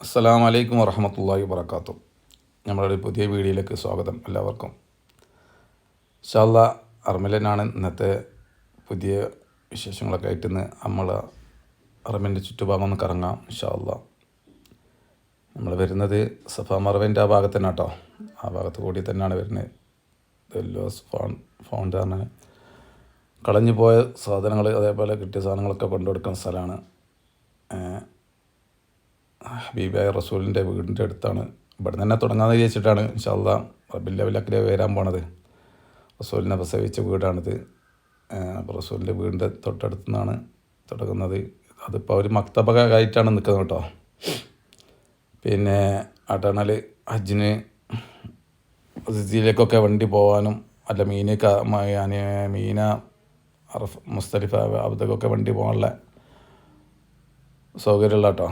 അസ്സലാമു അലൈക്കും വറഹ്മത്തുള്ളാഹി വബറകാതുഹു. നമ്മളുടെ പുതിയ വീഡിയോയിലേക്ക് സ്വാഗതം എല്ലാവർക്കും. ഇൻഷാ അല്ലാഹ് അർമിലനാണ് ഇന്നത്തെ പുതിയ വിശേഷങ്ങളൊക്കെ ആയിട്ട് നമ്മൾ അർമിൻ്റെ ചുറ്റുഭാഗം ഒന്ന് കറങ്ങാം. ഇൻഷാ അല്ലാഹ് നമ്മൾ വരുന്നത് സഫ മർവൻ്റെ ആ ഭാഗത്ത് തന്നെ കേട്ടോ. ആ ഭാഗത്ത് കൂടി തന്നെയാണ് വരുന്നത്. ലോസ് ഫൗണ്ട് പറഞ്ഞാൽ കളഞ്ഞു പോയ സാധനങ്ങൾ അതേപോലെ കിട്ടിയ സാധനങ്ങളൊക്കെ കൊണ്ടുകൊടുക്കുന്ന സ്ഥലമാണ്. ഹബീബായ റസൂലിൻ്റെ വീടിൻ്റെ അടുത്താണ്. ഇവിടെ തന്നെ തുടങ്ങാമെന്ന് വിചാരിച്ചിട്ടാണ് ഇൻഷാ അല്ലാഹ് റബീഉൽ അവ്വലിൽ വരാൻ പോണത്. റസൂലിനെ പ്രസവിച്ച വീടാണിത്. അപ്പോൾ റസൂലിൻ്റെ വീടിൻ്റെ തൊട്ടടുത്ത് നിന്നാണ് തുടങ്ങുന്നത്. അതിപ്പോൾ ഒരു മക്തബ ആയിട്ടാണ് നിൽക്കുന്നത് കേട്ടോ. പിന്നെ ആ ടണൽ ഹജ്ജിന് സിയിലേക്കൊക്കെ വണ്ടി പോകാനും അല്ല മീന അറഫ് മുസ്തലിഫ അവിടേക്കൊക്കെ വണ്ടി പോകാനുള്ള സൗകര്യമുള്ള കേട്ടോ.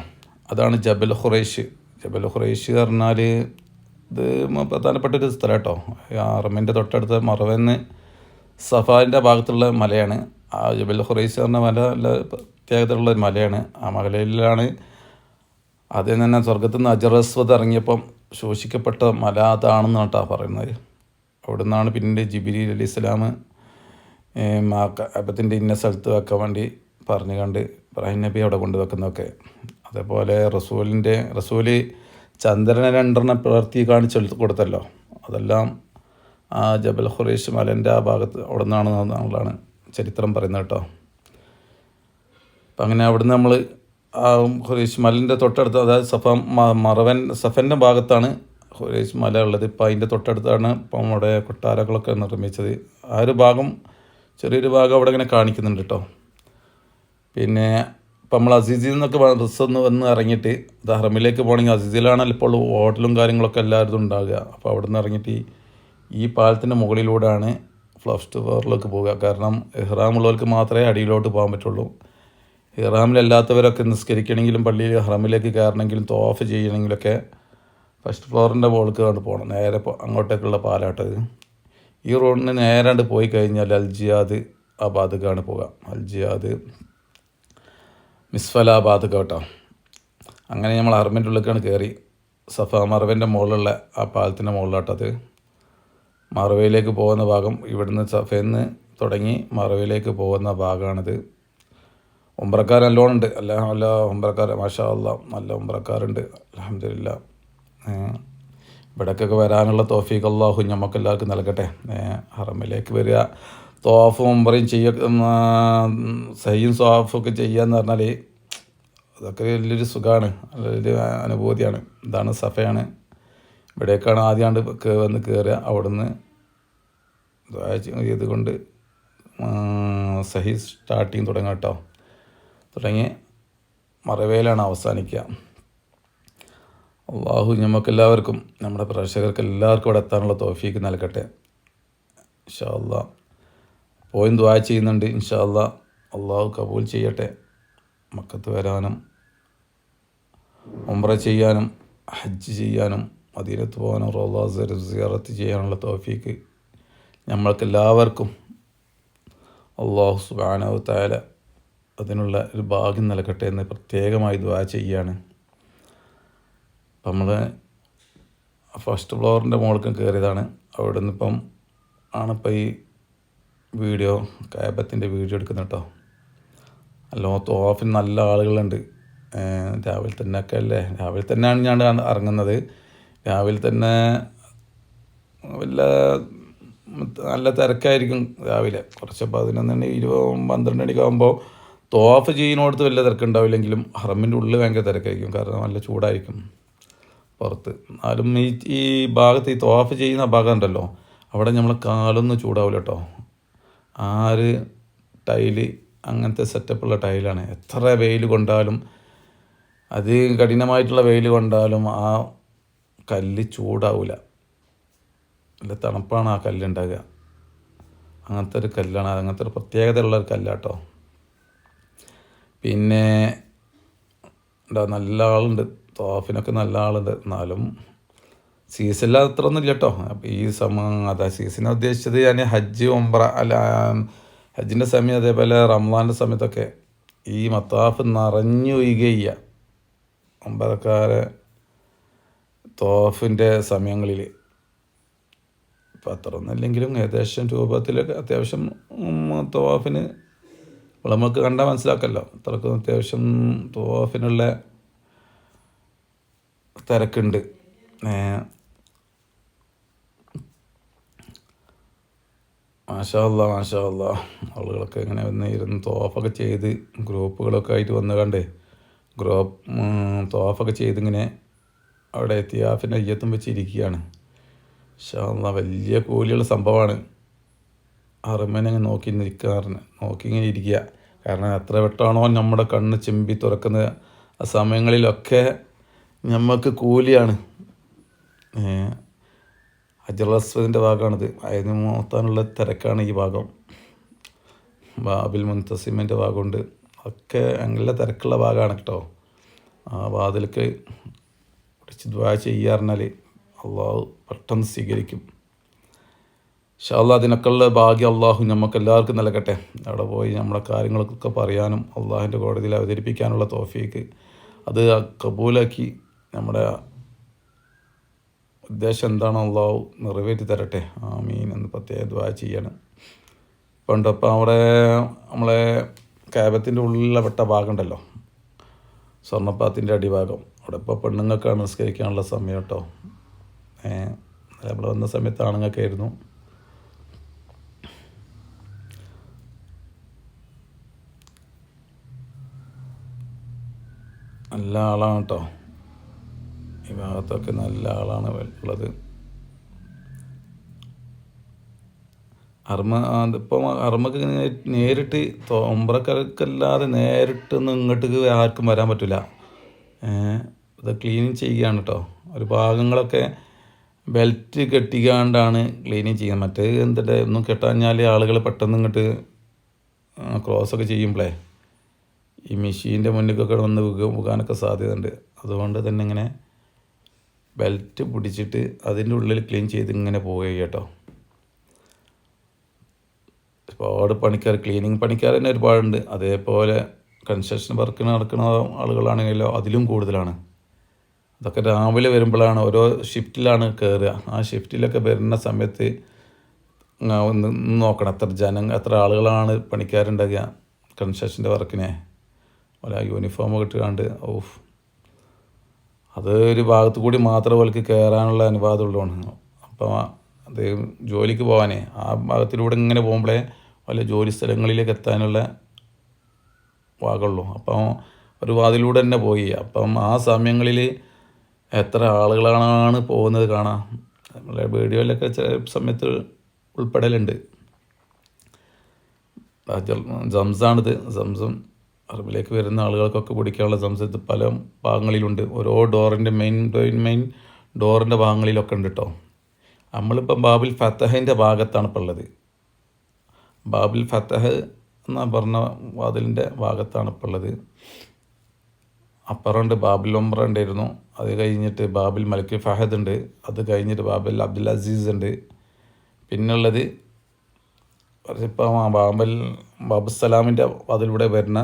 അതാണ് ജബൽ ഖുറൈഷ്. ജബൽ ഖുറൈഷ് പറഞ്ഞാൽ ഇത് പ്രധാനപ്പെട്ടൊരു സ്ഥലം കേട്ടോ. അറമിൻ്റെ തൊട്ടടുത്ത് മറവെന്ന് സഫാൻ്റെ ഭാഗത്തുള്ള മലയാണ്. ആ ജബൽ ഖുറൈഷ് പറഞ്ഞ മല നല്ല പ്രത്യേകതയുള്ള ഒരു മലയാണ്. ആ മലയിലാണ് ആദ്യം തന്നെ സ്വർഗത്തിൽ നിന്ന് അജറസ്വദ് ഇറങ്ങിയപ്പം ശോഷിക്കപ്പെട്ട മല അതാണെന്നാണ് കേട്ടോ പറയുന്നത്. അവിടെ നിന്നാണ് പിന്നീട് ജിബ്രീൽ അലൈഹി ഇസ്ലാം അപ്പത്തിൻ്റെ ഇന്ന സ്ഥലത്ത് വെക്കാൻ വേണ്ടി പറഞ്ഞു കണ്ട് ഇബ്രാഹിം നബി അവിടെ കൊണ്ട് വെക്കുന്നതൊക്കെ. അതേപോലെ റസൂല് ചന്ദ്രനെ 2 പ്രവർത്തി കാണിച്ച് കൊടുത്തല്ലോ. അതെല്ലാം ആ ജബൽ ഖുറൈഷ് മലൻ്റെ ആ ഭാഗത്ത് അവിടെ നിന്നാണെന്നുള്ളതാണ് ചരിത്രം പറയുന്നത് കേട്ടോ. അപ്പം അങ്ങനെ അവിടുന്ന് നമ്മൾ ആ ഖുറൈഷ് മലൻ്റെ തൊട്ടടുത്ത്, അതായത് സഫൻ്റെ ഭാഗത്താണ് ഖുറൈഷ് മല ഉള്ളത്. ഇപ്പം അതിൻ്റെ തൊട്ടടുത്താണ് ഇപ്പം അവിടെ കൊട്ടാരങ്ങളൊക്കെ നിർമ്മിച്ചത്. ആ ഒരു ഭാഗം, ചെറിയൊരു ഭാഗം അവിടെ ഇങ്ങനെ കാണിക്കുന്നുണ്ട് കേട്ടോ. പിന്നെ ഇപ്പം നമ്മൾ അസീസിൽ നിന്നൊക്കെ ബസ് വന്ന് ഇറങ്ങിയിട്ട് ഹറമിലേക്ക് പോകണമെങ്കിൽ അസീസിലാണല്ലോ ഇപ്പോൾ ഹോട്ടലും കാര്യങ്ങളൊക്കെ എല്ലാവരും ഉണ്ടാകുക. അപ്പോൾ അവിടെ നിന്ന് ഇറങ്ങിയിട്ട് ഈ പാലത്തിൻ്റെ മുകളിലൂടെയാണ് ഫസ്റ്റ് ഫ്ലോറിലേക്ക് പോവുക. കാരണം ഇഹ്റാമുള്ളവർക്ക് മാത്രമേ അടിയിലോട്ട് പോകാൻ പറ്റുള്ളൂ. ഇഹ്റാമിലല്ലാത്തവരൊക്കെ നിസ്കരിക്കണമെങ്കിലും പള്ളിയിൽ ഹറമിലേക്ക് കയറണമെങ്കിലും തവാഫ് ചെയ്യണമെങ്കിലൊക്കെ ഫസ്റ്റ് ഫ്ലോറിൻ്റെ മുകളിലേക്ക് കൊണ്ട് പോകണം. നേരെ അങ്ങോട്ടേക്കുള്ള പാലാട്ടത്. ഈ റോഡിന് നേരാണ്ട് പോയി കഴിഞ്ഞാൽ അൽജിയാദ് ആ ഭാഗത്തേക്കാണ് പോകുക. അൽജിയാദ് മിസ്ഫലാബാദ് കേട്ടോ. അങ്ങനെ നമ്മൾ അറമിൻ്റെ ഉള്ളിലേക്കാണ് കയറി. സഫ മറവൻ്റെ മുകളിലുള്ള ആ പാലത്തിൻ്റെ മുകളിലാട്ടത്. മറവയിലേക്ക് പോകുന്ന ഭാഗം ഇവിടുന്ന് സഫയിൽ തുടങ്ങി മറവയിലേക്ക് പോകുന്ന ഭാഗമാണിത്. ഉംറക്കാർ നല്ലോണം ഉണ്ട്. നല്ല ഉംറക്കാർ, മാഷാ അല്ലാഹ്, നല്ല ഉംറക്കാരുണ്ട് അൽഹംദുലില്ലാഹ്. ഇവിടേക്കൊക്കെ വരാനുള്ള തൗഫീഖ് അല്ലാഹു നമുക്കെല്ലാവർക്കും നൽകട്ടെ. ഹറമിലേക്ക് വരിക, തവാഫും ഉംറയും സയ്യും സവാഫൊക്കെ ചെയ്യാന്ന് പറഞ്ഞാൽ അതൊക്കെ വലിയൊരു സുഖമാണ്, നല്ലൊരു അനുഭൂതിയാണ്. ഇതാണ് സഫയാണ്. ഇവിടേക്കാണ് ആദ്യമാണ്ട് വന്ന് കയറുക. അവിടുന്ന് ഇതുകൊണ്ട് സഹി സ്റ്റാർട്ടിങ് തുടങ്ങുക കേട്ടോ. തുടങ്ങി മറവേലാണ് അവസാനിക്കുക. അള്ളാഹു നമുക്കെല്ലാവർക്കും, നമ്മുടെ പ്രേക്ഷകർക്ക് എല്ലാവർക്കും ഇവിടെ എത്താനുള്ള തൗഫീഖ് നൽകട്ടെ ഇൻഷാ അല്ലാഹ്. പോയും ദുആ ചെയ്യുന്നുണ്ട് ഇൻഷാ അല്ലാഹ്. അള്ളാഹു കബൂൽ ചെയ്യട്ടെ. മക്കത്ത് വരാനും ഉംറ ചെയ്യാനും ഹജ്ജ് ചെയ്യാനും മദീനത്ത് പോകാനും റൗള സിയാറത്ത് ചെയ്യാനുള്ള തൗഫീഖ് നമ്മൾക്കെല്ലാവർക്കും അള്ളാഹു സുബ്ഹാനഹു വ തആല അതിനുള്ള ഒരു ഭാഗ്യം നൽകട്ടെ എന്ന് പ്രത്യേകമായി ദുആ ചെയ്യാണ്. അപ്പം നമ്മൾ ഫസ്റ്റ് ഫ്ലോറിൻ്റെ മുകളിൽ കയറിയതാണ്. അവിടെ നിന്ന് ആണിപ്പോൾ ഈ വീഡിയോ കാബത്തിൻ്റെ വീഡിയോ എടുക്കുന്നത് കേട്ടോ. അല്ലോ തോഫിന് നല്ല ആളുകളുണ്ട്. രാവിലെ തന്നെ ഒക്കെ അല്ലേ, രാവിലെ തന്നെയാണ് ഞാൻ ഇറങ്ങുന്നത്. രാവിലെ തന്നെ നല്ല തിരക്കായിരിക്കും. രാവിലെ കുറച്ച് 11 മണി 12 മണിക്ക് ആകുമ്പോൾ തോഫ് ചെയ്യുന്നിടത്ത് വലിയ തിരക്കുണ്ടാവില്ലെങ്കിലും ഹറമിൻ്റെ ഉള്ളിൽ ഭയങ്കര തിരക്കായിരിക്കും. കാരണം നല്ല ചൂടായിരിക്കും പുറത്ത്. എന്നാലും ഈ ഭാഗത്ത് ഈ തോഫ് ചെയ്യുന്ന ഭാഗം ഉണ്ടല്ലോ, അവിടെ നമ്മൾ കാലൊന്നും ചൂടാവില്ല കേട്ടോ. ടൈല് അങ്ങനത്തെ സെറ്റപ്പുള്ള ടൈലാണ്. എത്ര വെയിൽ കൊണ്ടാലും, അത് കഠിനമായിട്ടുള്ള വെയിൽ കൊണ്ടാലും ആ കല്ല് ചൂടാവില്ല. നല്ല തണുപ്പാണ് ആ കല്ലുണ്ടാകുക. അങ്ങനത്തെ ഒരു കല്ലാണ്, അങ്ങനത്തെ ഒരു പ്രത്യേകതയുള്ള ഒരു കല്ലാട്ടോ. പിന്നെ നല്ല ആളുണ്ട്, തോഫിനൊക്കെ നല്ല ആളുണ്ട്. എന്നാലും സീസണിൽ അത്ര ഒന്നും ഇല്ല കേട്ടോ. അപ്പോൾ ഈ അതാ സീസണെ ഉദ്ദേശിച്ചത് ഞാൻ ഹജ്ജ് ഉംറ അല്ല, ഹജ്ജിൻ്റെ സമയം അതേപോലെ റംസാൻ്റെ സമയത്തൊക്കെ ഈ മത്താഫ് നിറഞ്ഞു ഒഴുകുക. ഒമ്പതക്കാരെ തോഫിൻ്റെ സമയങ്ങളിൽ ഇപ്പം അത്ര ഒന്നുമില്ലെങ്കിലും ഏകദേശം രൂപത്തിലൊക്കെ അത്യാവശ്യം തോഫിന് നമുക്ക് കണ്ടാൽ മനസ്സിലാക്കല്ലോ അത്രക്കും അത്യാവശ്യം തോഫിനുള്ള തിരക്കുണ്ട്. മാഷാ അല്ലാ ആളുകളൊക്കെ ഇങ്ങനെ ഇരുന്ന് തോഫൊക്കെ ചെയ്ത് ഗ്രൂപ്പുകളൊക്കെ ആയിട്ട് വന്ന് കണ്ടേ തോഫൊക്കെ ചെയ്തിങ്ങനെ അവിടെ എത്തിയാഫിൻ്റെ അയ്യത്തും വെച്ചിരിക്കുകയാണ്. മാഷാ അല്ലാ വലിയ കൂലിയുള്ള സംഭവമാണ്. അറുമനെ നോക്കി ഇങ്ങനെ ഇരിക്കുക. കാരണം എത്ര വട്ടമാണോ നമ്മുടെ കണ്ണ് ചെമ്പി തുറക്കുന്ന ആ സമയങ്ങളിലൊക്കെ നമുക്ക് കൂലിയാണ്. ഹജറുൽ അസ്വദിൻ്റെ ഭാഗമാണിത്. അതിന് നോത്താനുള്ള തിരക്കാണ് ഈ ഭാഗം. ബാബിൽ മുൻതസിമിൻ്റെ ഭാഗമുണ്ട്. ഒക്കെ നല്ല തിരക്കുള്ള ഭാഗമാണ് കേട്ടോ. ആ വാതിലേക്ക് പിടിച്ച് ദുആ ചെയ്യാറിഞ്ഞാൽ അള്ളാഹു പെട്ടെന്ന് സ്വീകരിക്കും. ഇൻഷാ അല്ലാഹ് അതിനൊക്കെയുള്ള ഭാഗ്യം അള്ളാഹു നമുക്ക് എല്ലാവർക്കും നൽകട്ടെ. അവിടെ പോയി നമ്മളെ കാര്യങ്ങളൊക്കെ പറയാനും അള്ളാഹിൻ്റെ കോടതിയിൽ അവതരിപ്പിക്കാനുള്ള തൗഫീക്ക് അത് കബൂലാക്കി നമ്മുടെ ഉദ്ദേശം എന്താണോ അള്ളാഹു നിറവേറ്റി തരട്ടെ. ആമീൻ എന്ന് പ്രത്യേക ദുആ ചെയ്യണം. പണ്ടപ്പം അവിടെ നമ്മളെ കാബത്തിൻ്റെ ഉള്ളിലെ വെട്ട ഭാഗം ഉണ്ടല്ലോ, സ്വർണ്ണപ്പാത്തിൻ്റെ അടിഭാഗം, അവിടെ ഇപ്പോൾ പെണ്ണുങ്ങൾക്കാണ് നിസ്കരിക്കാനുള്ള സമയം കേട്ടോ. നമ്മൾ വന്ന സമയത്ത് ആണുങ്ങൾക്കായിരുന്നു. നല്ല ആളാണ് കേട്ടോ, ഈ ഭാഗത്തൊക്കെ നല്ല ആളാണ് ഉള്ളത്. ഇപ്പം അർമ്മക്ക് നേരിട്ട് ഉംറക്കല്ലാതെ നേരിട്ടൊന്നും ഇങ്ങോട്ട് ആർക്കും വരാൻ പറ്റില്ല. ഇത് ക്ലീനിങ് ചെയ്യുകയാണ് കേട്ടോ. ഒരു ഭാഗങ്ങളൊക്കെ ബെൽറ്റ് കെട്ടിക്കാണ്ടാണ് ക്ലീനിങ് ചെയ്യുന്നത്. മറ്റേ എന്തിട്ട് ഒന്നും കെട്ടാഞ്ഞാൽ ആളുകൾ പെട്ടെന്ന് ഇങ്ങോട്ട് ക്രോസൊക്കെ ചെയ്യുമ്പോഴേ ഈ മെഷീൻ്റെ മുന്നിലേക്കൊക്കെ വന്ന് വീകാനൊക്കെ സാധ്യതയുണ്ട്. അതുകൊണ്ട് തന്നെ ഇങ്ങനെ ബെൽറ്റ് പിടിച്ചിട്ട് അതിൻ്റെ ഉള്ളിൽ ക്ലീൻ ചെയ്ത് ഇങ്ങനെ പോവുക കേട്ടോ. ഒരുപാട് പണിക്കാർ, ക്ലീനിങ് പണിക്കാർ തന്നെ ഒരുപാടുണ്ട്. അതേപോലെ കൺസ്ട്രക്ഷൻ വർക്കിന് നടക്കുന്ന ആളുകളാണെങ്കിലോ അതിലും കൂടുതലാണ്. അതൊക്കെ രാവിലെ വരുമ്പോഴാണ്, ഓരോ ഷിഫ്റ്റിലാണ് കയറുക. ആ ഷിഫ്റ്റിലൊക്കെ വരുന്ന സമയത്ത് ഒന്ന് നോക്കണം എത്ര ആളുകളാണ് പണിക്കാരുണ്ടാകുക കൺസ്ട്രക്ഷൻ്റെ വർക്കിനെ. ഓല യൂണിഫോം ഇട്ടുകൊണ്ട് അത് ഒരു ഭാഗത്ത് കൂടി മാത്രമേ അവർക്ക് കയറാനുള്ള അനുവാദമുള്ളതാണ്. അപ്പം അത് ജോലിക്ക് പോകാനേ ആ ഭാഗത്തിലൂടെ ഇങ്ങനെ പോകുമ്പോഴേ വല്ല ജോലി സ്ഥലങ്ങളിലേക്ക് എത്താനുള്ള ഭാഗമുള്ളൂ. അപ്പം ഒരു വാതിലൂടെ തന്നെ പോയി. അപ്പം ആ സമയങ്ങളിൽ എത്ര ആളുകളാണ് പോകുന്നത് കാണാം. നമ്മളെ വീഡിയോയിലൊക്കെ ചില സമയത്ത് ഉൾപ്പെടലുണ്ട്. സംസാണിത്. സംസം അറബിലേക്ക് വരുന്ന ആളുകൾക്കൊക്കെ കുടിക്കാനുള്ള സംസത്ത് പല ഭാഗങ്ങളിലുണ്ട്. ഓരോ ഡോറിൻ്റെ മെയിൻ ഡോറിൻ്റെ ഭാഗങ്ങളിലൊക്കെ ഉണ്ട് കേട്ടോ. നമ്മളിപ്പം ബാബുൽ ഫത്തഹിൻ്റെ ഭാഗത്താണ് ഇപ്പോൾ ഉള്ളത്. ബാബുൽ ഫത്തഹ് എന്നാ പറഞ്ഞ വാതിലിൻ്റെ ഭാഗത്താണ് ഇപ്പോൾ ഉള്ളത്. അപ്പുറമുണ്ട് ബാബുൽ ഉംറ ഉണ്ടായിരുന്നു. അത് കഴിഞ്ഞിട്ട് ബാബുൽ മലിക് ഫഹദ് ഉണ്ട്. അത് കഴിഞ്ഞിട്ട് ബാബുൽ അബ്ദുൽ അസീസ് ഉണ്ട്. പിന്നുള്ളത് ഇപ്പം ബാബുസലാമിൻ്റെ വാതിലൂടെ വരുന്ന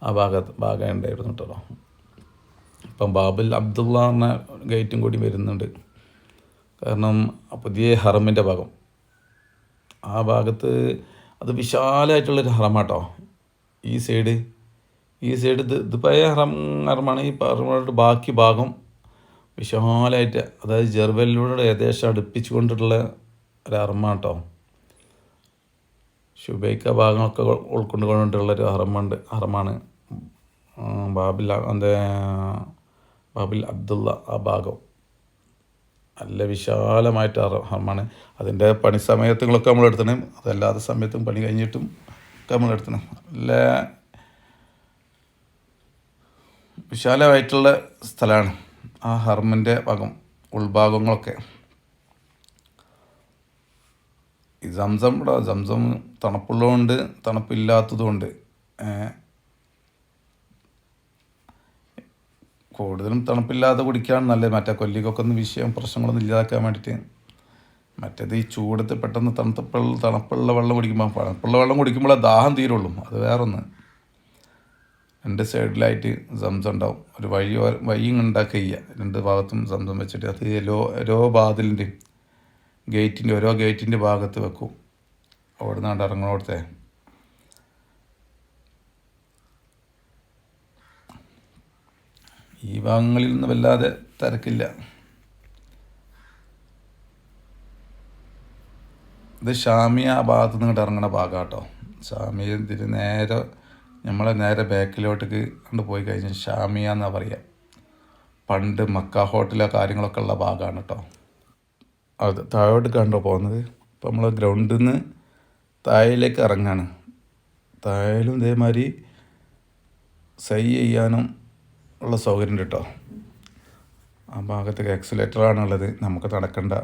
ആ ഭാഗം ഉണ്ടായിരുന്നു കേട്ടോ. ഇപ്പം ബാബുൽ അബ്ദുള്ള എന്ന ഗേറ്റും കൂടി വരുന്നുണ്ട്. കാരണം പുതിയ ഹറമിൻ്റെ ഭാഗം ആ ഭാഗത്ത് അത് വിശാലമായിട്ടുള്ളൊരു ഹറമാട്ടോ. ഈ സൈഡ് ഇത് പഴയ ഹറമാണ്. ഈ ഹറമായിട്ട് ബാക്കി ഭാഗം വിശാലമായിട്ട്, അതായത് ജെറുസലേമിലൂടെ ഏകദേശം അടുപ്പിച്ചു കൊണ്ടിട്ടുള്ള ഒരു ഹറമാട്ടോ. ശുബൈക്ക ഭാഗങ്ങളൊക്കെ ഉൾക്കൊണ്ടുകൊണ്ടുള്ളൊരു ഹറമാണ് ബാബുൽ അബ്ദുള്ള. ആ ഭാഗം നല്ല വിശാലമായിട്ട് ഹറമാണ്. അതിൻ്റെ പണി സമയത്തുകളൊക്കെ നമ്മൾ എടുത്തണം. അതല്ലാത്ത സമയത്തും പണി കഴിഞ്ഞിട്ടും ഒക്കെ നമ്മൾ എടുത്തണം. നല്ല വിശാലമായിട്ടുള്ള സ്ഥലമാണ് ആ ഹറമിൻ്റെ ഭാഗം, ഉൾഭാഗങ്ങളൊക്കെ. ഈ സംസം തണുപ്പുള്ളതുകൊണ്ട് തണുപ്പില്ലാത്തതുകൊണ്ട് കൂടുതലും തണുപ്പില്ലാതെ കുടിക്കാൻ നല്ലത്. മറ്റേ കൊല്ലിക്കൊക്കെ ഒന്ന് പ്രശ്നങ്ങളൊന്നും ഇല്ലാതാക്കാൻ വേണ്ടിയിട്ട്. മറ്റേത് ഈ ചൂടത്ത് പെട്ടെന്ന് തണുപ്പുള്ള വെള്ളം കുടിക്കുമ്പോൾ ദാഹം തീരുള്ളൂ. അത് വേറൊന്ന്. രണ്ട് സൈഡിലായിട്ട് സംസം ഉണ്ടാവും. ഒരു വഴി ഉണ്ടാക്കുക ചെയ്യുക, രണ്ട് ഭാഗത്തും സംസം വെച്ചിട്ട് അത് ഓരോ വാതിലിൻ്റെ ഓരോ ഗേറ്റിൻ്റെ ഭാഗത്ത് വെക്കും. അവിടെ നിന്നാണ്ട് ഇറങ്ങണോടത്തെ ഈ ഭാഗങ്ങളിൽ നിന്ന് വല്ലാതെ തിരക്കില്ല. ഇത് ഷാമിയ ആ ഭാഗത്ത് നിന്ന് ഇറങ്ങണ ഭാഗം കേട്ടോ. ഷാമിയ ഇതിന് നേരെ ബാക്കിലോട്ടേക്ക് കൊണ്ട് പോയി കഴിഞ്ഞാൽ ഷാമിയ എന്നാണ് പറയുക. പണ്ട് മക്ക ഹോട്ടലോ കാര്യങ്ങളൊക്കെ ഉള്ള ഭാഗമാണ് കേട്ടോ. അത് താഴോട്ട് കണ്ടോ പോകുന്നത്. ഇപ്പം നമ്മൾ ഗ്രൗണ്ടിൽ നിന്ന് താഴേലേക്ക് ഇറങ്ങാണ്. താഴേലും ഇതേമാതിരി സൈ ചെയ്യാനും ഉള്ള സൗകര്യം ഉണ്ട് കേട്ടോ. ആ ഭാഗത്തേക്ക് എക്സലേറ്ററാണുള്ളത്, നമുക്ക് നടക്കണ്ട.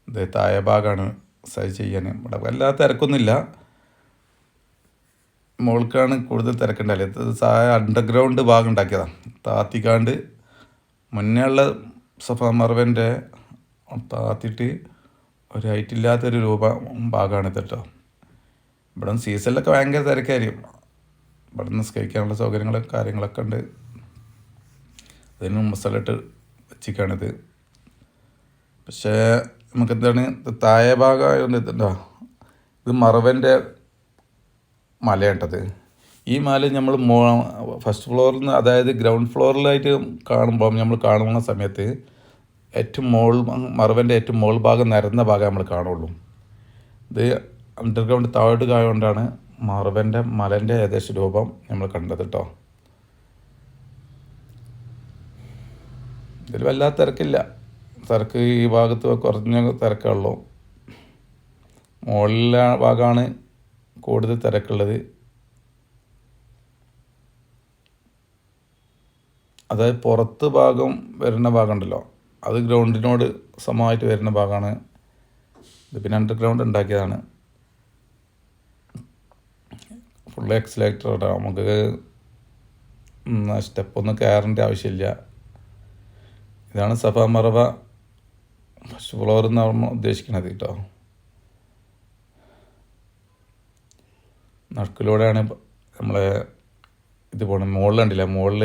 ഇത് താഴെ ഭാഗമാണ് സൈ ചെയ്യാൻ. ഇവിടെ വല്ലാത്ത തിരക്കൊന്നുമില്ല, മുകൾക്കാണ് കൂടുതൽ തിരക്കുണ്ടല്ലേ. ഇത് താഴെ അണ്ടർഗ്രൗണ്ട് ഭാഗം ഉണ്ടാക്കിയതാണ്. താത്തിക്കാണ്ട് മുന്നേ ഉള്ള സഫ മർവൻ്റെ താത്തിയിട്ട് ഒരു ഹൈറ്റില്ലാത്തൊരു ഭാഗമാണിത് കേട്ടോ. ഇവിടെ സീസണിലൊക്കെ ഭയങ്കര തിരക്കായിരിക്കും. ഇവിടെ നിന്ന് സ്കൈക്കാനുള്ള സൗകര്യങ്ങളും കാര്യങ്ങളൊക്കെ ഉണ്ട്. അതിന് മസാലിട്ട് വെച്ചിക്കാണിത്. പക്ഷേ നമുക്കെന്താണ് താഴെ ഭാഗമായതുകൊണ്ട് ഇതുണ്ടോ, ഇത് മറവൻ്റെ മലയാട്ടത്. ഈ മല നമ്മൾ ഫസ്റ്റ് ഫ്ലോറിൽ നിന്ന്, അതായത് ഗ്രൗണ്ട് ഫ്ലോറിലായിട്ട് കാണുന്ന സമയത്ത് ഏറ്റവും മറവൻ്റെ ഏറ്റവും മുകൾ ഭാഗം നിരന്ന ഭാഗം നമ്മൾ കാണുള്ളൂ. ഇത് അണ്ടർഗ്രൗണ്ട് താഴോട്ട് ആയതുകൊണ്ടാണ് മറവൻ്റെ മലൻ്റെ ഏകദേശം രൂപം നമ്മൾ കണ്ടത് കേട്ടോ. ഇതിൽ വല്ലാത്ത തിരക്കില്ല. തിരക്ക് ഈ ഭാഗത്ത് കുറഞ്ഞ തിരക്കുള്ളൂ. മുകളിലെ ഭാഗമാണ് കൂടുതൽ തിരക്കുള്ളത്. അതായത് പുറത്ത് ഭാഗം വരുന്ന ഭാഗം ഉണ്ടല്ലോ, അത് ഗ്രൗണ്ടിനോട് സമമായിട്ട് വരുന്ന ഭാഗമാണ്. ഇത് പിന്നെ അണ്ടർഗ്രൗണ്ട് ഉണ്ടാക്കിയതാണ്. Full accelerator. നമുക്ക് സ്റ്റെപ്പൊന്നും കയറേണ്ട ആവശ്യമില്ല. ഇതാണ് സഫ മറവ ഫസ്റ്റ് ഫ്ലോർ എന്നാണ് ഉദ്ദേശിക്കുന്നത് കേട്ടോ. നടുക്കിലൂടെയാണ് നമ്മളെ ഇത് പോകണം. മുകളിലുണ്ടല്ല, മുകളിൽ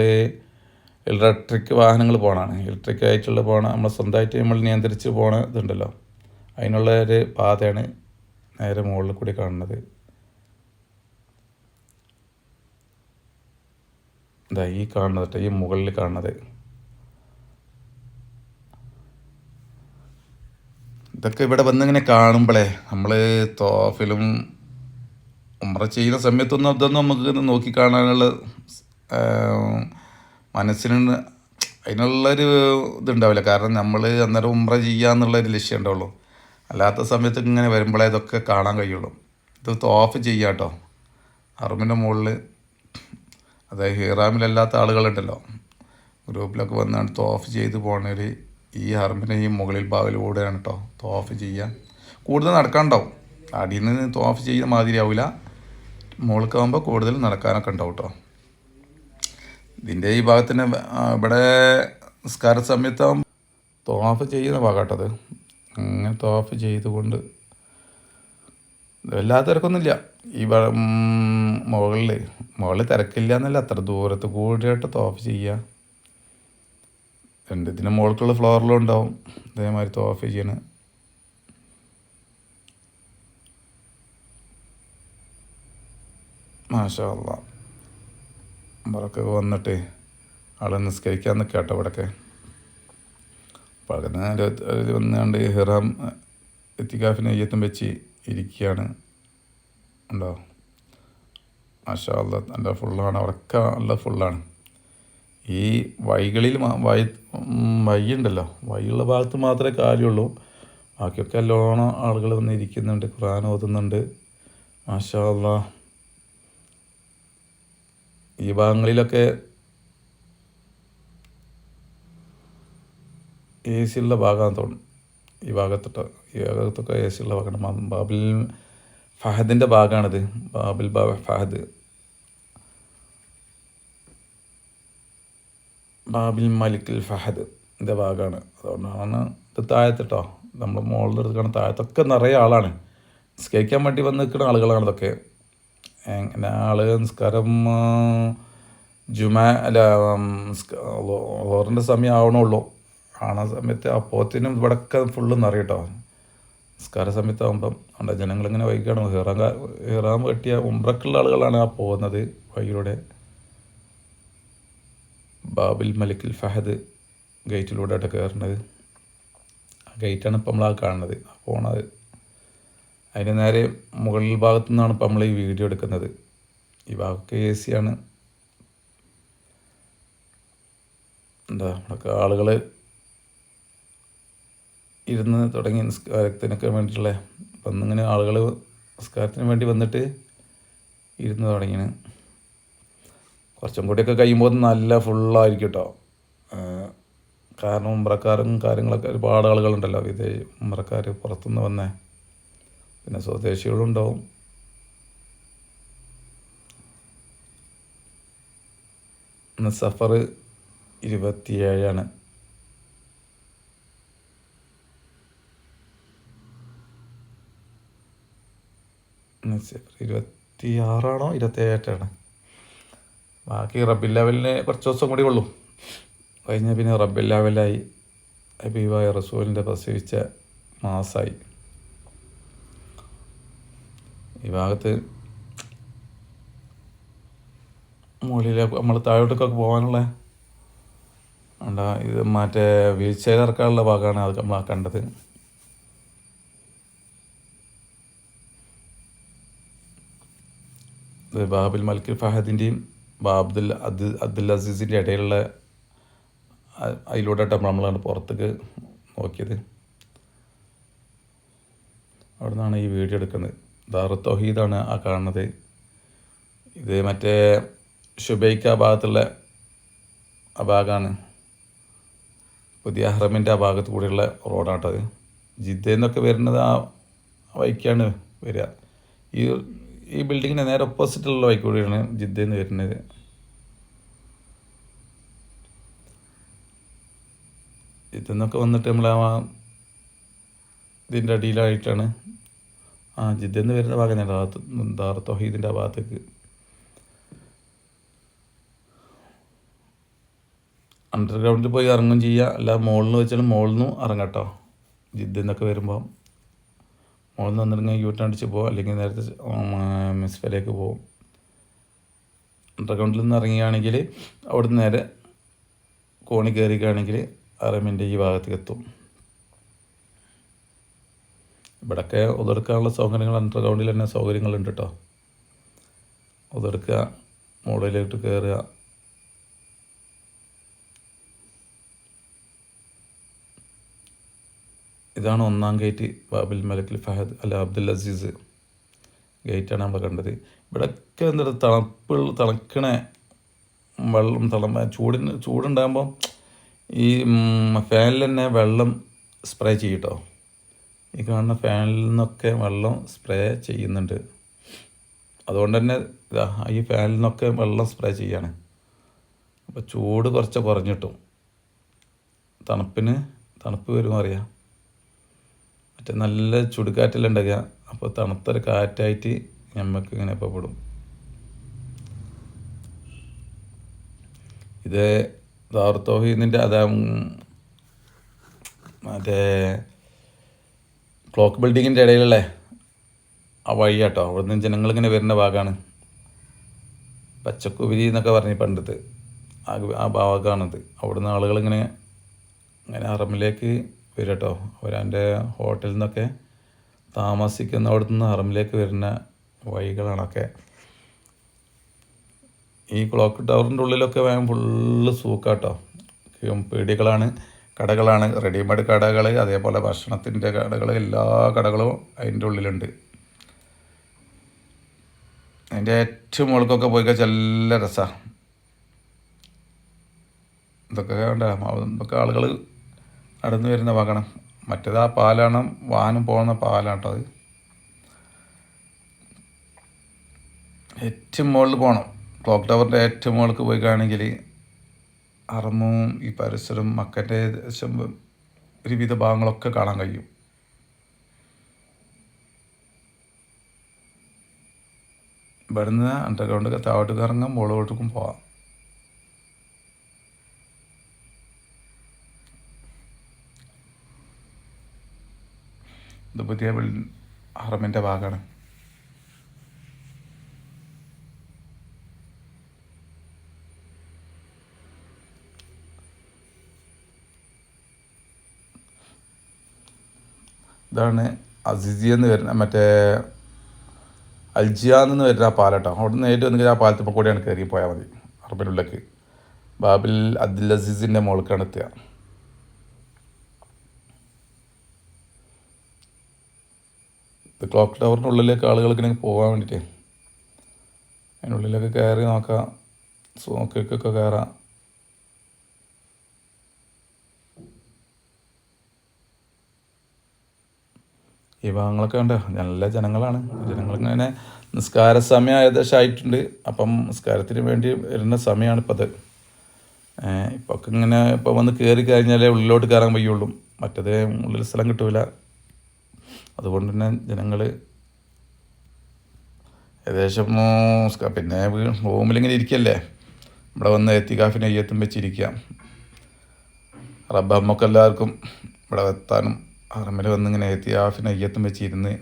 ഇലക്ട്രിക് വാഹനങ്ങൾ പോകണമാണ്. ഇലക്ട്രിക് ആയിട്ടുള്ള നമ്മൾ സ്വന്തമായിട്ട് നമ്മൾ നിയന്ത്രിച്ച് പോകണ ഇതുണ്ടല്ലോ, അതിനുള്ള ഒരു പാതയാണ് നേരെ മുകളിൽ കൂടി കാണുന്നത്. ഇതാ ഈ കാണുന്നത് കേട്ടോ, ഈ മുകളിൽ കാണുന്നത്. ഇതൊക്കെ ഇവിടെ വന്നിങ്ങനെ കാണുമ്പോഴേ നമ്മൾ തോഫിലും ഉംറ ചെയ്യുന്ന സമയത്തൊന്നും അതൊന്നും നമുക്ക് നോക്കിക്കാണാനുള്ള മനസ്സിന് അതിനുള്ളൊരു ഇതുണ്ടാവില്ല. കാരണം നമ്മൾ അന്നേരം ഉംറ ചെയ്യാന്നുള്ളൊരു ലക്ഷ്യം ഉണ്ടാവുള്ളൂ. അല്ലാത്ത സമയത്ത് ഇങ്ങനെ വരുമ്പോഴേ ഇതൊക്കെ കാണാൻ കഴിയുള്ളൂ. ഇത് തോഫ് ചെയ്യാം കേട്ടോ. ഹറമിൻ്റെ മുകളിൽ, അതായത് ഹിറാമിലല്ലാത്ത ആളുകളുണ്ടല്ലോ, ഗ്രൂപ്പിലൊക്കെ വന്നാണ് തോഫ് ചെയ്ത് പോകണവർ ഈ ഹറമിൻ്റെ ഈ മുകളിൽ ഭാഗത്തിലൂടെയാണ് കേട്ടോ തോഫ് ചെയ്യുക. കൂടുതൽ നടക്കാനുണ്ടാവും. അടിയിൽ നിന്ന് തോഫ് ചെയ്യുന്ന മാതിരി ആവില്ല, മുകൾക്കാവുമ്പോൾ കൂടുതൽ നടക്കാനൊക്കെ ഉണ്ടാവും കേട്ടോ. ഇതിൻ്റെ ഈ ഭാഗത്തിന് ഇവിടെ നിസ്കാര സമയത്താകുമ്പോൾ തോഫ് ചെയ്യുന്ന ഭാഗമാട്ടത്. അങ്ങനെ തോഫ് ചെയ്തുകൊണ്ട് വല്ലാത്ത തിരക്കൊന്നുമില്ല. ഈ മുകളിൽ തിരക്കില്ല എന്നല്ല, അത്ര ദൂരത്ത് കൂടിയിട്ട് തോഫ് ചെയ്യുക. ഇതിന് മുകൾക്കുള്ള ഫ്ലോറിലും ഉണ്ടാവും ഇതേമാതിരി തോഫ് ചെയ്യണ. മാഷാ അല്ലാഹ്. ഇവരൊക്കെ വന്നിട്ട് ആളെ നിസ്കരിക്കാൻ നിൽക്കാട്ടോ ഇവിടെയൊക്കെ. അപ്പം അങ്ങനെ വന്നുകൊണ്ട് ഹിറാം ഇത്തികാഫിന് നെയ്യത്തും വെച്ച് ഇരിക്കുകയാണ്. ഉണ്ടോ? മാഷാ അല്ലാഹ്. നല്ല ഫുള്ളാണ്, അവിടെയൊക്കെ നല്ല ഫുള്ളാണ്. ഈ വഴികളിൽ വഴിയുണ്ടല്ലോ, വഴിയുള്ള ഭാഗത്ത് മാത്രമേ കാര്യമുള്ളൂ. ബാക്കിയൊക്കെ നല്ലോണം ആളുകൾ വന്ന് ഇരിക്കുന്നുണ്ട്, ഖുർആൻ ഓതുന്നുണ്ട്. മാഷാ അല്ലാഹ്. ഈ ഭാഗങ്ങളിലൊക്കെ എ സി ഉള്ള ഭാഗമാണെന്ന് തോന്നുന്നു. ഈ ഭാഗത്തൊക്കെ എ സി ഉള്ള ഭാഗമാണ്. ബാബിൽ ഫഹദിൻ്റെ ഭാഗമാണിത്. ബാബിൽ ഫഹദ്, ബാബിൽ മലിക്കുൽ ഫഹദ് ഇതിൻ്റെ ഭാഗമാണ്. അതുകൊണ്ടാണ് ഇത് താഴത്തിട്ടോ. നമ്മൾ മുകളിൽ എടുക്കണം. താഴത്തൊക്കെ നിറയെ ആളാണ്, നിസ്കരിക്കാൻ വേണ്ടി വന്ന് നിൽക്കുന്ന ആളുകളാണ് ഇതൊക്കെ. എങ്ങനെ ആള് നിസ്കാരം അല്ല ലോറിൻ്റെ സമയം ആവണുള്ളൂ. ആണ സമയത്ത് അപ്പോത്തിനും ഇവിടെയൊക്കെ ഫുള്ള് നിറയട്ടോ. നിസ്കാര സമയത്താകുമ്പം അവിടെ ജനങ്ങളിങ്ങനെ വൈകാണ്. ഹീറാൻ വെട്ടിയ ഉംറക്കുള്ള ആളുകളാണ് ആ പോകുന്നത്. വഴിയിലൂടെ ബാബിൽ മലിക്കിൽ ഫഹദ് ഗേറ്റിലൂടെയായിട്ട് കയറുന്നത്. ആ ഗേറ്റാണ് ഇപ്പം നമ്മൾ കാണുന്നത്, പോണത്. അതിന് നേരെ മുകളിൽ ഭാഗത്തു നിന്നാണ് ഇപ്പം നമ്മൾ ഈ വീഡിയോ എടുക്കുന്നത്. ഈ ഭാഗമൊക്കെ AC ആണ്. എന്താ നമ്മളൊക്കെ ആളുകൾ ഇരുന്ന് തുടങ്ങി നിസ്കാരത്തിനൊക്കെ വേണ്ടിയിട്ടുള്ള. അപ്പം ഇന്നിങ്ങനെ ആളുകൾ നിസ്കാരത്തിന് വേണ്ടി വന്നിട്ട് ഇരുന്ന് തുടങ്ങിയാണ്. കുറച്ചും കൂടിയൊക്കെ കഴിയുമ്പോൾ നല്ല ഫുള്ളായിരിക്കും കേട്ടോ. കാരണം ഉംറക്കാരും കാര്യങ്ങളൊക്കെ ഒരുപാട് ആളുകളുണ്ടല്ലോ, ഉംറക്കാർ പുറത്തുനിന്ന് വന്നേ, പിന്നെ സ്വദേശികളുണ്ടാവും. ഇന്ന് സഫർ 27 26 27 ബാക്കി റബ്ബിൽ അവലിന് കുറച്ച് ദിവസം കൂടി ഉള്ളൂ. കഴിഞ്ഞ പിന്നെ റബ്ബിൽ അവലായി. ഹബീബായ റസൂലിൻ്റെ പ്രസവിച്ച മാസമായി. ഈ ഭാഗത്ത് മുകളിലേക്ക് നമ്മൾ താഴോട്ടേക്കൊക്കെ പോകാനുള്ള എന്താ ഇത് മറ്റേ വീൽ ചെയർ ഇറക്കാനുള്ള ഭാഗമാണ് അത് നമ്മൾ കണ്ടത്. ഇത് ബാബിൽ മലിക്കിൽ ഫഹദിൻ്റെയും അബ്ദുൽ അസീസിൻ്റെ ഇടയിലുള്ള അതിലൂടെയായിട്ട് നമ്മളാണ് പുറത്തേക്ക് നോക്കിയത്. അവിടെ നിന്നാണ് ഈ വീഡിയോ എടുക്കുന്നത്. ദാറു തൗഹീദാണ് ആ കാണുന്നത്. ഇത് മറ്റേ ഷുബൈക്ക ഭാഗത്തുള്ള ആ ഭാഗമാണ്. പുതിയ ഹറമിൻ്റെ ആ ഭാഗത്ത് കൂടിയുള്ള റോഡാട്ടത്. ജിദ്ദയിൽ നിന്നൊക്കെ വരുന്നത് ആ വഴിക്കാണ് വരിക. ഈ ബിൽഡിങ്ങിന് നേരെ ഓപ്പോസിറ്റുള്ള വഴി കൂടിയാണ് ജിദ്ദയിൽ നിന്ന് വരുന്നത്. ജിദ്ദയിൽ വന്നിട്ട് നമ്മൾ ഇതിൻ്റെ അടിയിലായിട്ടാണ് ജിദ്ദയിൽ നിന്ന് വരുന്ന ഭാഗം ദാറു തൗഹീദിൻ്റെ ആ ഭാഗത്തേക്ക്. അണ്ടർഗ്രൗണ്ടിൽ പോയി ഇറങ്ങും ചെയ്യുക, അല്ല മുകളിൽ വെച്ചാൽ മുകളിൽ നിന്നും ഇറങ്ങട്ടോ. ജിദ്ദയിൽ നിന്നൊക്കെ വരുമ്പോൾ മുകളിൽ നിന്ന് വന്നിട്ടുണ്ടെങ്കിൽ യൂട്ടേൺ അടിച്ച് പോകും, അല്ലെങ്കിൽ നേരത്തെ മിസ്ഫയിലേക്ക് പോകും. അണ്ടർഗ്രൗണ്ടിൽ നിന്ന് ഇറങ്ങുകയാണെങ്കിൽ അവിടെ നിന്ന് നേരെ കോണി കയറിക്കുകയാണെങ്കിൽ ഹറമിൻ്റെ ഈ ഭാഗത്തേക്ക് എത്തും. ഇവിടെയൊക്കെ ഒതെടുക്കാനുള്ള സൗകര്യങ്ങൾ അണ്ടർഗ്രൗണ്ടിൽ തന്നെ സൗകര്യങ്ങളുണ്ട് കേട്ടോ. ഒതെടുക്കുക, മുകളിലോട്ട് കയറുക. ഇതാണ് 1ാം ഗേറ്റ്, ബാബിൽ മലിക്കിൽ ഫഹദ് അല്ല അബ്ദുൽ അസീസ് ഗേറ്റാണ് നമ്മൾ കണ്ടത്. ഇവിടെയൊക്കെ എന്താ തിളക്കണ വെള്ളം ചൂടുണ്ടാകുമ്പോൾ ഈ ഫാനിൽ തന്നെ വെള്ളം സ്പ്രേ ചെയ്യട്ടോ. ഈ കാണുന്ന ഫാനിൽ നിന്നൊക്കെ വെള്ളം സ്പ്രേ ചെയ്യുന്നുണ്ട്. അതുകൊണ്ട് തന്നെ ഈ ഫാനിൽ നിന്നൊക്കെ വെള്ളം സ്പ്രേ ചെയ്യാണ്. അപ്പോൾ ചൂട് കുറച്ച് കുറഞ്ഞിട്ടും തണുപ്പ് വരുമ്പോൾ അറിയാം. മറ്റേ നല്ല ചുടുകാറ്റെല്ലാം ഉണ്ടാകുക, അപ്പോൾ തണുത്തൊരു കാറ്റായിട്ട് നമുക്ക് ഇങ്ങനെ ഇപ്പോൾ പെടും. ഇത് ദാറു തൗഹീദിൻ്റെ മറ്റേ ക്ലോക്ക് ബിൽഡിങ്ങിൻ്റെ ഇടയിലുള്ള ആ വഴി കേട്ടോ. അവിടുന്ന് ജനങ്ങളിങ്ങനെ വരുന്ന ഭാഗമാണ്. പച്ചക്കുബിരി എന്നൊക്കെ പറഞ്ഞ് പണ്ടത്ത് ആ ഭാഗമാണത്. അവിടുന്ന് ആളുകളിങ്ങനെ ഹറമിലേക്ക് വരും കേട്ടോ. അവരവൻ്റെ ഹോട്ടലിൽ നിന്നൊക്കെ താമസിക്കുന്ന അവിടെ നിന്ന് ഹറമിലേക്ക് വരുന്ന വഴികളാണൊക്കെ. ഈ ക്ലോക്ക് ടവറിൻ്റെ ഉള്ളിലൊക്കെ ഫുള്ള് സൂക്കാട്ടോ. പീടികളാണ്, കടകളാണ്, റെഡിമെയ്ഡ് കടകൾ, അതേപോലെ ഭക്ഷണത്തിൻ്റെ കടകൾ, എല്ലാ കടകളും അതിൻ്റെ ഉള്ളിലുണ്ട്. അതിൻ്റെ ഏറ്റവും മുകൾക്കൊക്കെ പോയി കഴിച്ചാൽ നല്ല രസമാണ്. ഇതൊക്കെ ഇതൊക്കെ ആളുകൾ നടന്നു വരുന്ന ഭാഗമാണ്. മറ്റേത് ആ പാലാണ്, വാഹനം പോകുന്ന പാലാണ് കേട്ടോ. അത് ഏറ്റവും മുകളിൽ പോകണം. ക്ലോക്ക് ടവറിൻ്റെ ഏറ്റവും മുകളിലേക്ക് പോയി കാണുമെങ്കിൽ ഹറമും ഈ പരിസരം മക്കൻ്റെ ഏകദേശം ഒരുവിധ ഭാഗങ്ങളൊക്കെ കാണാൻ കഴിയും. ഇവിടുന്ന് അണ്ടർഗ്രൗണ്ട് താഴോട്ട് ഇറങ്ങാം, മുകളിലോട്ടും പോവാം. ഇത് പുതിയ ഹറമിൻ്റെ ഭാഗമാണ്. ഇതാണ് അസിസിയ എന്ന് വരുന്ന മറ്റേ അൽജിയാന്ന് വരുന്ന ആ പാലട്ടോ. അവിടെ നിന്ന് നേരിട്ട് വന്നെങ്കിൽ ആ പാലത്തിപ്പോൾ കൂടെയാണ് കയറി പോയാൽ മതി. ഹറമിനുള്ളിലേക്ക് ബാബിൽ അബ്ദുൽ അസീസിൻ്റെ മുകൾക്കാണ് എത്തുക. ഇത് ക്ലോക്ക് ടവറിൻ്റെ ഉള്ളിലേക്ക് ആളുകൾക്ക് ഇങ്ങനെ പോകാൻ വേണ്ടിയിട്ട് അതിനുള്ളിലൊക്കെ കയറി നോക്കാം, നോക്കിയൊക്കെ കയറാം. ഈ ഭാഗങ്ങളൊക്കെ ഉണ്ട്, നല്ല ജനങ്ങളാണ്. ജനങ്ങളിങ്ങനെ നിസ്കാര സമയം ഏകദേശം ആയിട്ടുണ്ട്. അപ്പം നിസ്കാരത്തിന് വേണ്ടി വരുന്ന സമയമാണ് ഇപ്പം അത്. ഇപ്പോൾ ഇങ്ങനെ ഇപ്പോൾ വന്ന് കയറി കഴിഞ്ഞാലേ ഉള്ളിലോട്ട് കയറാൻ വയ്യുള്ളൂ, മറ്റേത് ഉള്ളിൽ സ്ഥലം കിട്ടൂല. അതുകൊണ്ട് തന്നെ ജനങ്ങൾ ഏകദേശം പിന്നെ റൂമിലിങ്ങനെ ഇരിക്കല്ലേ, ഇവിടെ വന്ന് എത്തിക്കാഫിന് അയ്യത്തും വെച്ചിരിക്കാം. റബ്ബ് നമുക്കെല്ലാവർക്കും ഇവിടെ എത്താനും ഹറമിൽ വന്നിങ്ങനെ എത്തിയാഫിന് അയ്യത്തും വെച്ചിരുന്ന്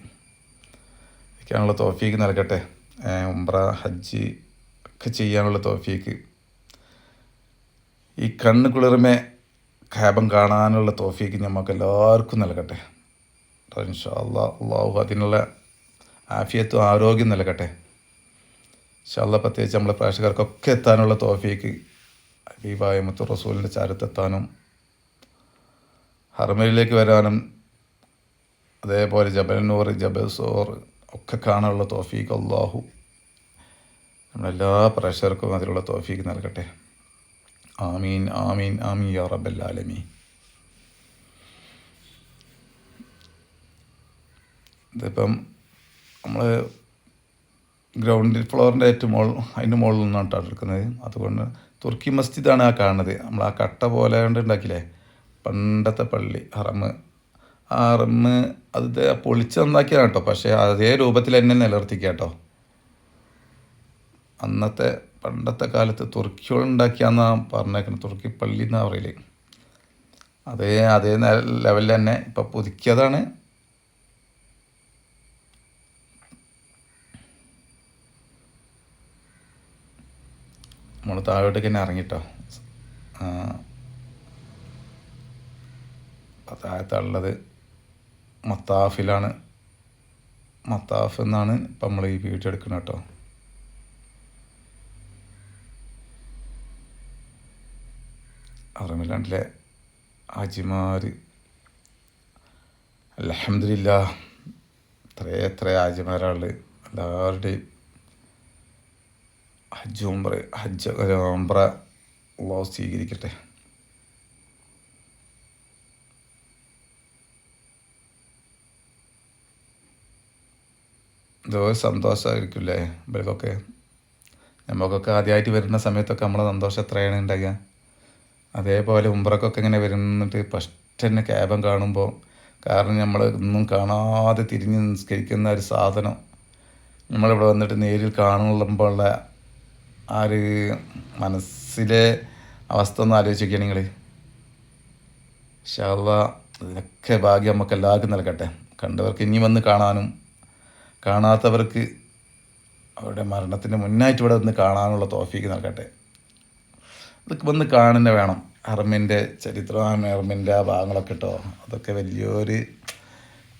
ഇരിക്കാനുള്ള തോഫീക്ക് നൽകട്ടെ. ഉംറ ഹജ്ജ് ഒക്കെ ചെയ്യാനുള്ള തോഫീക്ക്, ഈ കണ്ണ് കുളിർമേ ഖാബം കാണാനുള്ള തോഫീക്ക് നമുക്ക് എല്ലാവർക്കും നൽകട്ടെ. ഇൻഷാ അല്ലാഹ് അള്ളാഹു അതിനുള്ള ആഫിയത്തും ആരോഗ്യം നൽകട്ടെ. ഇൻഷാ അല്ലാഹ് പ്രത്യേകിച്ച് നമ്മളെ പ്രേക്ഷകർക്കൊക്കെ എത്താനുള്ള തോഫീക്ക്, ഹബീബായ മുത്തു റസൂലിൻ്റെ ചാരത്തെത്താനും ഹറമിലേക്ക് വരാനും അതേപോലെ ജബൽ നൂർ ജബൽ സോർ ഒക്കെ കാണാനുള്ള തോഫീക്ക് അള്ളാഹു നമ്മളെല്ലാ പ്രേക്ഷകർക്കും അതിലുള്ള തോഫീക്ക് നൽകട്ടെ. ആമീൻ ആമീൻ ആമീൻ യാ റബ്ബൽ ആലമീൻ. ഇതിപ്പം നമ്മൾ ഗ്രൗണ്ട് ഫ്ലോറിൻ്റെ ഏറ്റവും അതിൻ്റെ മുകളിൽ നിന്നാണ് കേട്ടോ എടുക്കുന്നത്. അതുകൊണ്ട് തുർക്കി മസ്ജിദാണ് ആ കാണുന്നത്. നമ്മൾ ആ കട്ട പോലെ കൊണ്ട് ഉണ്ടാക്കില്ലേ പണ്ടത്തെ പള്ളി ഹറമ്. ആ ഹറമ് അത് പൊളിച്ച് നന്നാക്കിയാണ് കേട്ടോ, പക്ഷേ അതേ രൂപത്തിൽ തന്നെ നിലനിർത്തിക്കുക കേട്ടോ. അന്നത്തെ പണ്ടത്തെ കാലത്ത് തുർക്കികളുണ്ടാക്കിയാന്നാണ് പറഞ്ഞേക്കുന്നത്, തുർക്കി പള്ളി എന്നാണ് പറയല്. അതേ ലെവലിൽ തന്നെ ഇപ്പം പുതുക്കിയതാണ്. നമ്മൾ താഴോട്ടേക്ക് തന്നെ ഇറങ്ങിട്ടോ. താഴത്തുള്ളത് മത്താഫിലാണ്, മത്താഫ് എന്നാണ് ഇപ്പം നമ്മൾ ഈ വീഡിയോ എടുക്കുന്നത് കേട്ടോ. ഹറമിലെ ഹാജിമാർ അൽഹംദുലില്ലാഹ് എത്ര ഹാജിമാരാണ്. എല്ലാവരുടെയും ഹജ്ജ് ഉംറ അള്ളാഹു സ്വീകരിക്കട്ടെ. എന്തോ സന്തോഷമായിരിക്കില്ലേ ഇവർക്കൊക്കെ. നമുക്കൊക്കെ ആദ്യമായിട്ട് വരുന്ന സമയത്തൊക്കെ നമ്മളെ സന്തോഷം എത്രയാണ് ഉണ്ടാകുക. അതേപോലെ ഉംറക്കൊക്കെ ഇങ്ങനെ വരുന്നിട്ട് ഫസ്റ്റ് തന്നെ ക്യാബം കാണുമ്പോൾ, കാരണം നമ്മൾ ഒന്നും കാണാതെ തിരിഞ്ഞ് നിസ്കരിക്കുന്ന ഒരു സാധനം നമ്മളിവിടെ വന്നിട്ട് നേരിൽ കാണുമ്പോഴുള്ള ആ ഒരു മനസ്സിലെ അവസ്ഥ ഒന്ന് ആലോചിക്കുക നിങ്ങൾ. ഇൻഷാ അല്ലാഹ് ഇതിനൊക്കെ ഭാഗ്യം നമുക്ക് എല്ലാവർക്കും നൽകട്ടെ. കണ്ടവർക്ക് ഇനി വന്ന് കാണാനും കാണാത്തവർക്ക് അവരുടെ മരണത്തിന് മുന്നായിട്ട് ഇവിടെ വന്ന് കാണാനുള്ള തോഫീക്ക് നൽകട്ടെ. അതൊക്കെ വന്ന് കാണുന്ന വേണം. ഹറമിൻ്റെ ചരിത്രം, ഹറമിൻ്റെ ആ ഭാഗങ്ങളൊക്കെ കേട്ടോ, അതൊക്കെ വലിയൊരു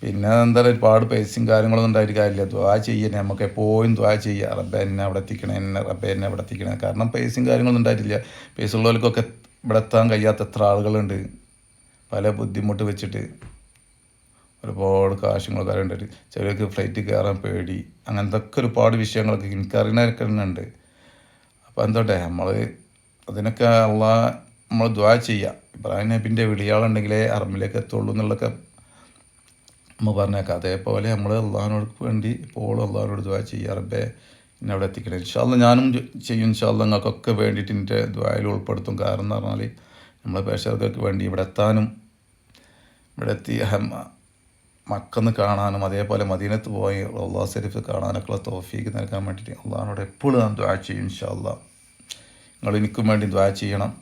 പിന്നെ എന്താ ഒരുപാട് പൈസയും കാര്യങ്ങളൊന്നും ഉണ്ടായിട്ട് കാര്യമില്ല. ദ്വാ ചെയ്യണേ, നമുക്ക് എപ്പോഴും ദ്വാ ചെയ്യുക, റബ്ബെ എന്നെ അവിടെ എത്തിക്കണേ, റബ്ബെ എന്നെ അവിടെ എത്തിക്കണേ. കാരണം പൈസയും കാര്യങ്ങളൊന്നും ഉണ്ടായിട്ടില്ല. പൈസ ഉള്ളവർക്കൊക്കെ ഇവിടെ എത്താൻ കഴിയാത്ത എത്ര ആളുകളുണ്ട്, പല ബുദ്ധിമുട്ട് വെച്ചിട്ട് ഒരുപാട് കാശുകളൊക്കെ അറിയേണ്ടത്. ചിലർക്ക് ഫ്ലൈറ്റ് കയറാൻ പേടി, അങ്ങനത്തെ ഒക്കെ ഒരുപാട് വിഷയങ്ങളൊക്കെ എനിക്കറിയുന്നതൊക്കെ ഉണ്ട്. അപ്പോൾ എന്തോട്ടെ നമ്മൾ അതിനൊക്കെ നമ്മൾ ദ്വാ ചെയ്യുക. ഇബ്രാഹിം നബിൻ്റെ വിളിയാളുണ്ടെങ്കിലേ ഹറമിലേക്ക് എത്തുള്ളൂ എന്നുള്ളതൊക്കെ നമ്മൾ പറഞ്ഞേക്കാം. അതേപോലെ നമ്മൾ അള്ളാഹിനോട് വേണ്ടി ഇപ്പോൾ അള്ളാഹിനോട് ദ്വാ ചെയ്യുക, റബ്ബെ എന്നെ അവിടെ എത്തിക്കണേ. ഇൻഷാ അല്ലാഹ് ഞാനും ചെയ്യും. ഇൻഷാ അല്ലാഹ് നിങ്ങൾക്കൊക്കെ വേണ്ടിയിട്ട് എൻ്റെ ദ്വായിൽ ഉൾപ്പെടുത്തും. കാരണം എന്ന് പറഞ്ഞാൽ നമ്മളെ പ്രേക്ഷകർക്ക് വേണ്ടി ഇവിടെ എത്താനും ഇവിടെ എത്തി മക്കന്ന് കാണാനും അതേപോലെ മദീനത്ത് പോയി റൗള ശരീഫ് കാണാനൊക്കെയുള്ള തൗഫീക്ക് നൽകാൻ വേണ്ടിയിട്ട് അള്ളാഹിനോട് എപ്പോഴും ഞാൻ ദുആ ചെയ്യും. ഇൻഷാ അല്ലാഹ് നിങ്ങൾ എനിക്കും വേണ്ടി ദുആ ചെയ്യണം.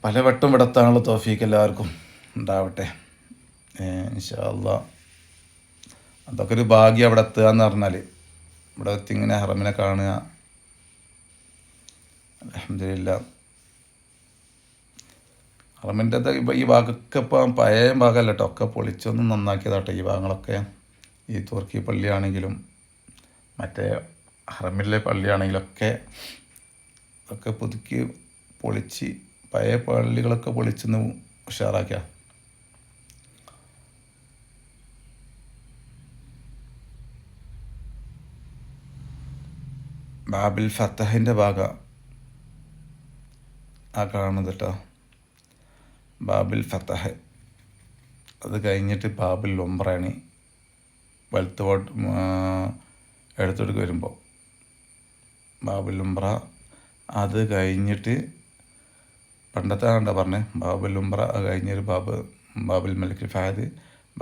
പല വട്ടം ഇവിടെത്താനുള്ള തൗഫീക്ക് എല്ലാവർക്കും ഉണ്ടാവട്ടെ ഇൻഷാ അല്ലാഹ്. അതൊക്കെ ഒരു ഭാഗ്യം അവിടെ എത്തുക എന്ന് പറഞ്ഞാൽ, ഇവിടെ എത്തി ഇങ്ങനെ ഹറമിനെ കാണുക. അൽഹംദുലില്ലാ. ഹറമിൻ്റെ ഈ ഭാഗമൊക്കെ ഇപ്പം പഴയ ഭാഗമല്ല കേട്ടോ, ഒക്കെ പൊളിച്ചൊന്നും നന്നാക്കിയതാട്ടോ ഈ ഭാഗങ്ങളൊക്കെ. ഈ തുർക്കി പള്ളിയാണെങ്കിലും മറ്റേ ഹറമിലെ പള്ളിയാണെങ്കിലൊക്കെ ഒക്കെ പുതുക്കി പൊളിച്ച് പഴയ പള്ളികളൊക്കെ പൊളിച്ചൊന്ന് ഉഷാറാക്കിയ. ബാബിൽ ഫത്തഹിൻ്റെ ഭാഗം ആ കാണുന്നത് കേട്ടോ, ബാബിൽ ഫത്തഹ്. അത് കഴിഞ്ഞിട്ട് ബാബിൽ ഉംറയാണ് വലത്തോട്ട് എടുത്തോട്ട് വരുമ്പോൾ ബാബുൽ ഉംറ. അത് കഴിഞ്ഞിട്ട് പണ്ടത്തെ എന്താ പറഞ്ഞത്, ബാബുൽ ഉംറ അത് കഴിഞ്ഞൊരു ബാബുൽ മലിക് ഫഹദ്,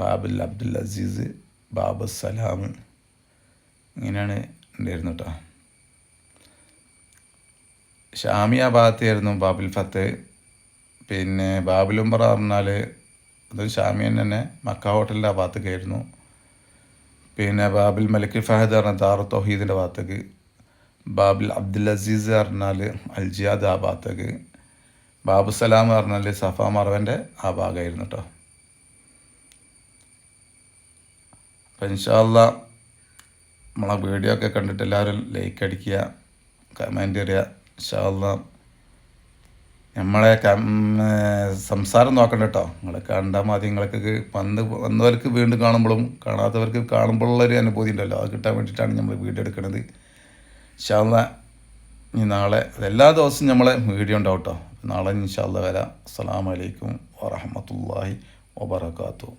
ബാബുൽ അബ്ദുൽ അസീസ്, ബാബു സലാം, ഇങ്ങനെയാണ് ഉണ്ടായിരുന്നു കേട്ടോ. ഷാമിയ ഭാഗത്തായിരുന്നു ബാബുൽ ഫത്ത്. പിന്നെ ബാബുൽ ഉംറ പറഞ്ഞാൽ അത് ഷാമിയൻ തന്നെ മക്ക ഹോട്ടലിൻ്റെ ആ ഭാഗത്തേക്കായിരുന്നു. പിന്നെ ബാബുൽ മലിക് ഫഹദ് പറഞ്ഞാൽ ദാറു തൗഹീദിൻ്റെ ഭാഗത്തേക്ക്, ബാബുൽ അബ്ദുൽ അസീസ് പറഞ്ഞാൽ അൽ ജിയാദ് ആ ഭാഗത്തേക്ക്, ബാബു സലാം പറഞ്ഞാൽ സഫ മറവൻ്റെ ആ ഭാഗമായിരുന്നു കേട്ടോ. അപ്പം ഇൻഷാ അല്ലാഹ് നമ്മളെ വീഡിയോ ഒക്കെ കണ്ടിട്ട് എല്ലാവരും ലൈക്ക് അടിക്കുക, കമൻറ്റ് ചെയ്യുക. ഇൻഷാ അല്ലാഹ് നമ്മളെ സംസാരം നോക്കണ്ട കേട്ടോ, നിങ്ങൾ കണ്ടാൽ മതി. നിങ്ങൾക്ക് വന്നവർക്ക് വീണ്ടും കാണുമ്പോഴും കാണാത്തവർക്ക് കാണുമ്പോഴുള്ളൊരു അനുഭൂതി ഉണ്ടല്ലോ, അത് കിട്ടാൻ വേണ്ടിയിട്ടാണ് നമ്മൾ വീഡിയോ എടുക്കുന്നത്. ഇൻഷാ അല്ലാഹ് ഇനി നാളെ എല്ലാ ദിവസവും നമ്മളെ വീഡിയോ ഉണ്ടാവും കേട്ടോ. നാളെ ഇൻഷാ അല്ലാഹ് വരാം. അസ്സലാമു അലൈക്കും വറഹ്മത്തുള്ളാഹി വബറകാതുഹു.